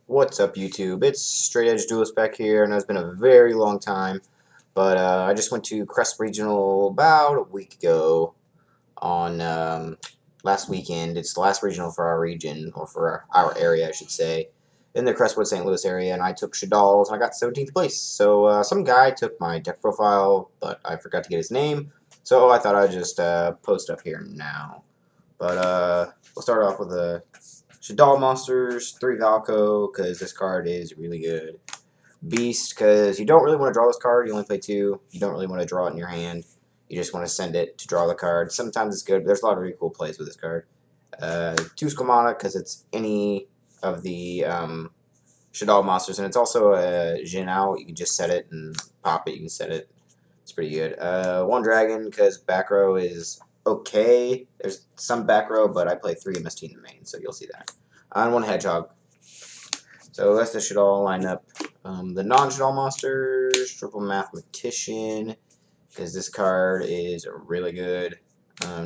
What's up, YouTube? It's Straight Edge Duelist back here, and it's been a very long time. But I just went to Crest Regional about a week ago on last weekend. It's the last regional for our region, or for our area, I should say, in the Crestwood, St. Louis area, and I took Shaddoll's, and I got 17th place. So some guy took my deck profile, but I forgot to get his name, so I thought I'd just post up here now. But we'll start off with a Shaddoll Monsters, 3 Valco, because this card is really good. Beast, because you don't really want to draw this card. You only play 2. You don't really want to draw it in your hand. You just want to send it to draw the card. Sometimes it's good, but there's a lot of really cool plays with this card. 2 Squamata, because it's any of the Shaddoll Monsters, and it's also a Jin out. You can just set it and pop it. You can set it. It's pretty good. 1 Dragon, because back row is okay. There's some back row, but I play 3 MST in the main, so you'll see that. And 1 Hedgehog. So that's the Shaddoll lineup. The non-Shaddoll monsters, Triple Mathematician, because this card is really good.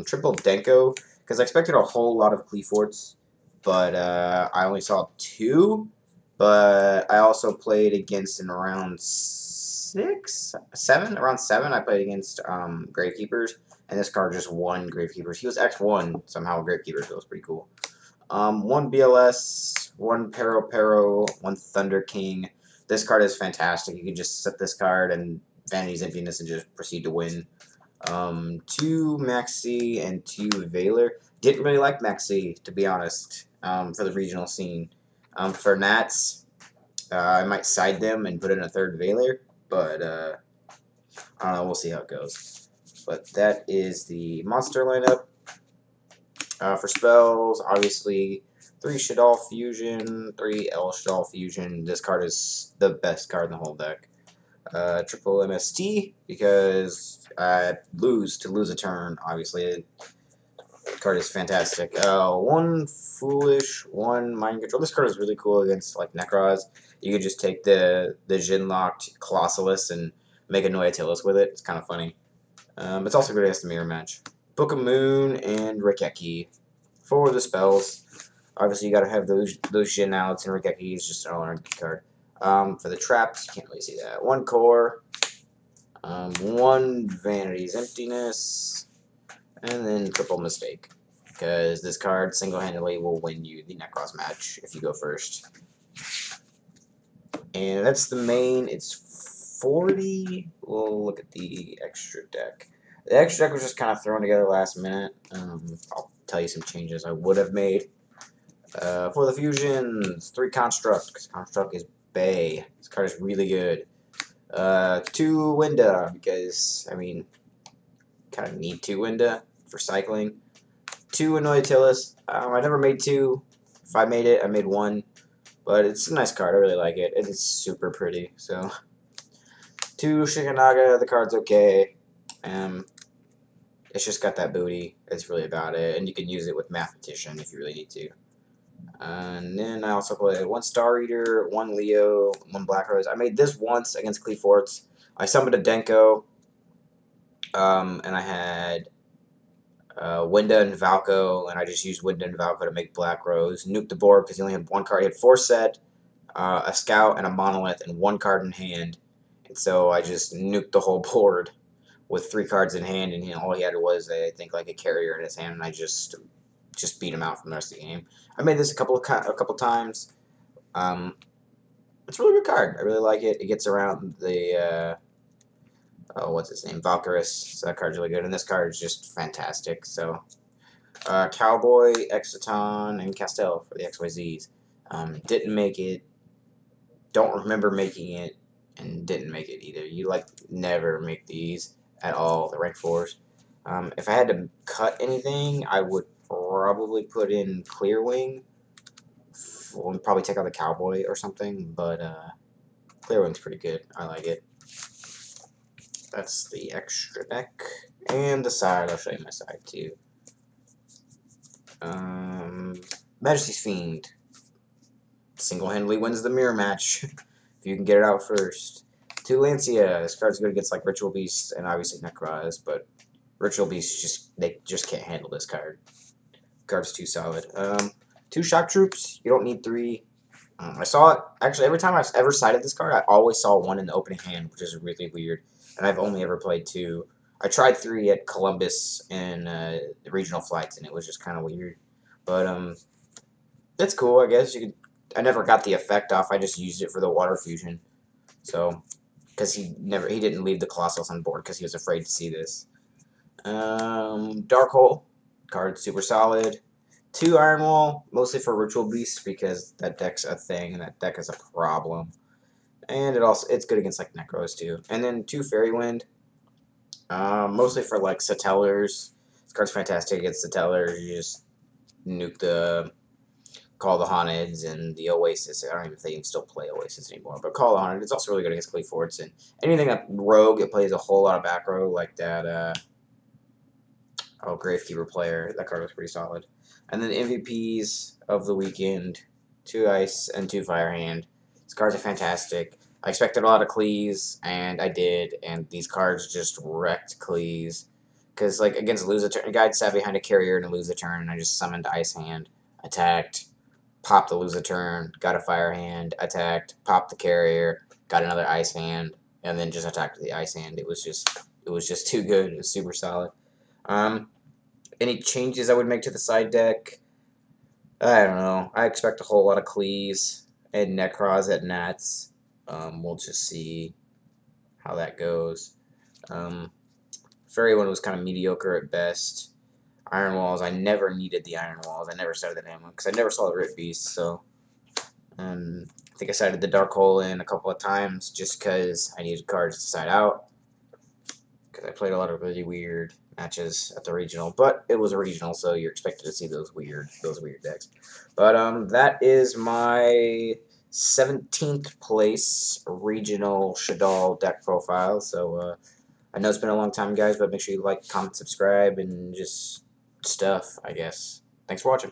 Triple Denko, because I expected a whole lot of Cleaforts, but I only saw 2. But I also played against in around 7, I played against Gravekeepers, and this card just won Gravekeepers. He was X1 somehow. Gravekeepers, so it was pretty cool. 1 BLS, 1 Pero, 1 Thunder King. This card is fantastic. You can just set this card and Vanity's Emptiness and just proceed to win. 2 Maxi and 2 Veiler. Didn't really like Maxi, to be honest, for the regional scene. For Nats, I might side them and put in a 3rd Veiler, but I don't know. We'll see how it goes. But that is the monster lineup. For spells, obviously, 3 Shaddoll Fusion, 3 L Shaddoll Fusion. This card is the best card in the whole deck. Triple MST, because I lose a turn, obviously. The card is fantastic. 1 Foolish, 1 Mind Control. This card is really cool against, like, Necroz. You could just take the Jin-locked Colossalus and make a Noyatilis with it. It's kind of funny. It's also good against the Mirror Match. Book of Moon and Rikeki for the spells. Obviously, you gotta have those Jin outs, and Rikeki is just an all-around card. For the traps, you can't really see that. 1 Core, 1 Vanity's Emptiness, and then Triple Mistake, because this card single-handedly will win you the Necroz match if you go first. And that's the main. It's 40. We'll look at the extra deck. The extra deck was just kind of thrown together last minute. I'll tell you some changes I would have made. For the fusions, 3 Construct, because Construct is Bay. This card is really good. 2 Winda, because, I mean, kind of need 2 Winda for cycling. 2 Annoyatilis. I never made 2. If I made it, I made 1. But it's a nice card. I really like it. It's super pretty. So, 2 Shikanaga. The card's okay. It's just got that booty. That's really about it. And you can use it with Mathematician if you really need to. And then I also played 1 Star Eater, 1 Leo, 1 Black Rose. I made this once against Cleaforts. I summoned a Denko. And I had Winda and Valco, and I just used Winda and Valco to make Black Rose. Nuked the board because he only had 1 card. He had 4 set, a Scout, and a Monolith, and 1 card in hand. And so I just nuked the whole board with 3 cards in hand, and all he had was, I think, like a carrier in his hand, and I just beat him out from the rest of the game. I made this a couple times. It's a really good card. I really like it. It gets around the what's his name? Valkyrus. So that card's really good, and this card is just fantastic. So, Cowboy, Exciton, and Castell for the XYZs. Didn't make it. Don't remember making it, and didn't make it either. You like never make these at all. The rank 4s. If I had to cut anything, I would probably put in Clear Wing. We'll probably take out the Cowboy or something, but Clear Wing's pretty good. I like it. That's the extra deck. And the side, I'll show you my side too. Majesty's Fiend. Single-handedly wins the mirror match if you can get it out first. 2 Lancia. This card's good against like Ritual Beasts and obviously Necroz, but Ritual Beasts they just can't handle this card. Card's too solid. 2 Shock Troops. You don't need 3. I saw it, actually, every time I've ever cited this card, I always saw one in the opening hand, which is really weird. And I've only ever played 2. I tried 3 at Columbus in the regional flights, and it was just kind of weird. But, that's cool, I guess. I never got the effect off, I just used it for the water fusion. So, because he didn't leave the Colossus on board because he was afraid to see this. Dark Hole, card super solid. 2 Iron Wall, mostly for Ritual Beasts because that deck's a thing and that deck is a problem. And it's good against like Necros too. And then 2 Fairy Wind, mostly for like Satellars. This card's fantastic against Satellars. You just nuke the Call the Haunted and the Oasis. I don't even think you can still play Oasis anymore, but Call the Haunted. It's also really good against Cleaforts and anything that Rogue. It plays a whole lot of back row like that. Gravekeeper player. That card was pretty solid. And then MVPs of the weekend, 2 Ice and 2 Fire Hand. These cards are fantastic. I expected a lot of Clees, and I did, and these cards just wrecked Clees. Because, like, against lose a turn, a guy sat behind a carrier and lose a turn, and I just summoned Ice Hand, attacked, popped the lose a turn, got a Fire Hand, attacked, popped the carrier, got another Ice Hand, and then just attacked the Ice Hand. It was just too good. It was super solid. Any changes I would make to the side deck? I don't know. I expect a whole lot of Clees and Necros at Nats. We'll just see how that goes. Fairy one was kind of mediocre at best. Iron Walls, I never needed the Iron Walls. I never started the damn one because I never saw the Rip Beast. So, I think I sided the Dark Hole in a couple of times just because I needed cards to side out. Because I played a lot of really weird matches at the regional, but it was a regional, so you're expected to see those weird decks. But that is my 17th place regional Shaddoll deck profile. So I know it's been a long time, guys, but make sure you like, comment, subscribe, and just stuff, I guess. Thanks for watching.